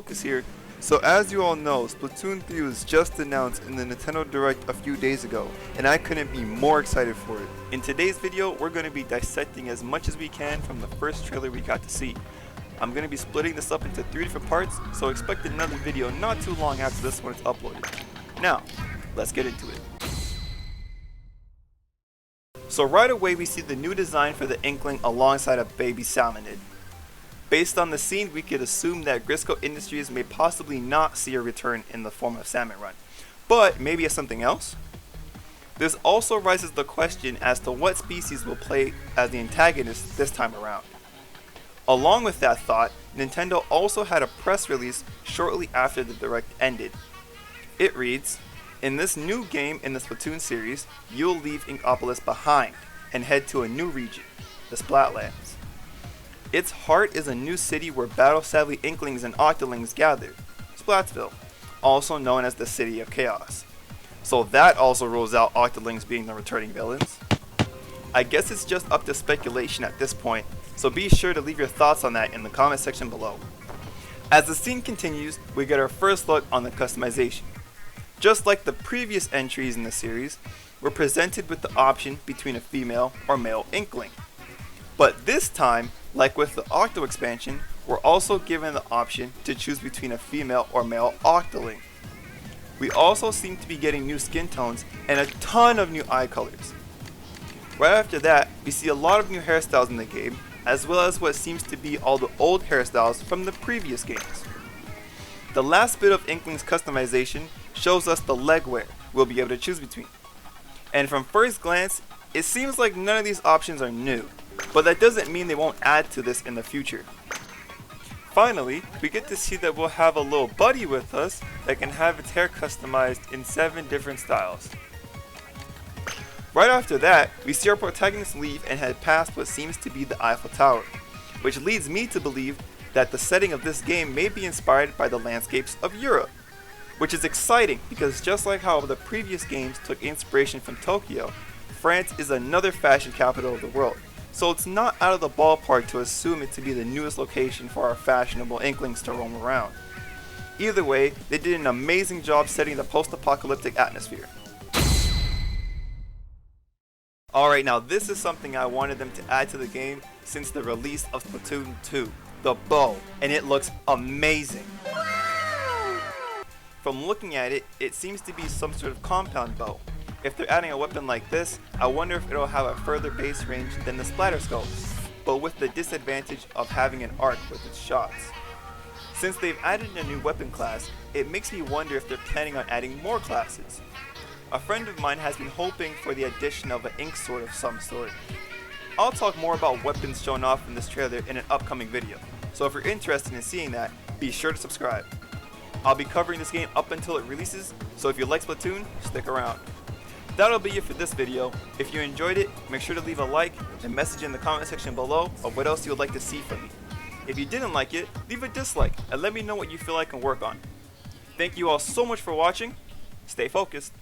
Focus here. So as you all know, Splatoon 3 was just announced in the Nintendo Direct a few days ago, and I couldn't be more excited for it. In today's video, we're going to be dissecting as much as we can from the first trailer we got to see. I'm going to be splitting this up into 3 different parts, so expect another video not too long after this one is uploaded. Now, let's get into it. So right away we see the new design for the Inkling alongside a baby Salmonid. Based on the scene, we could assume that Grisco Industries may possibly not see a return in the form of Salmon Run, but maybe as something else? This also raises the question as to what species will play as the antagonist this time around. Along with that thought, Nintendo also had a press release shortly after the Direct ended. It reads, "In this new game in the Splatoon series, you'll leave Inkopolis behind and head to a new region, the Splatlands. Its heart is a new city where battle-savvy Inklings and Octolings gather, Splatsville, also known as the City of Chaos." So that also rules out Octolings being the returning villains. I guess it's just up to speculation at this point, so be sure to leave your thoughts on that in the comment section below. As the scene continues, we get our first look on the customization. Just like the previous entries in the series, we're presented with the option between a female or male Inkling. But this time, like with the Octo expansion, we're also given the option to choose between a female or male Octoling. We also seem to be getting new skin tones and a ton of new eye colors. Right after that, we see a lot of new hairstyles in the game, as well as what seems to be all the old hairstyles from the previous games. The last bit of Inkling's customization shows us the leg wear we'll be able to choose between. And from first glance, it seems like none of these options are new, but that doesn't mean they won't add to this in the future. Finally, we get to see that we'll have a little buddy with us that can have its hair customized in 7 different styles. Right after that, we see our protagonist leave and head past what seems to be the Eiffel Tower, which leads me to believe that the setting of this game may be inspired by the landscapes of Europe, which is exciting because just like how the previous games took inspiration from Tokyo, France is another fashion capital of the world, so it's not out of the ballpark to assume it to be the newest location for our fashionable Inklings to roam around. Either way, they did an amazing job setting the post-apocalyptic atmosphere. Alright, now this is something I wanted them to add to the game since the release of Splatoon 2, the bow, and it looks amazing. From looking at it, it seems to be some sort of compound bow. If they're adding a weapon like this, I wonder if it'll have a further base range than the Splatter Skull, but with the disadvantage of having an arc with its shots. Since they've added a new weapon class, it makes me wonder if they're planning on adding more classes. A friend of mine has been hoping for the addition of an ink sword of some sort. I'll talk more about weapons shown off in this trailer in an upcoming video, so if you're interested in seeing that, be sure to subscribe. I'll be covering this game up until it releases, so if you like Splatoon, stick around. That'll be it for this video. If you enjoyed it, make sure to leave a like and message in the comment section below of what else you would like to see from me. If you didn't like it, leave a dislike and let me know what you feel I can work on. Thank you all so much for watching. Stay focused.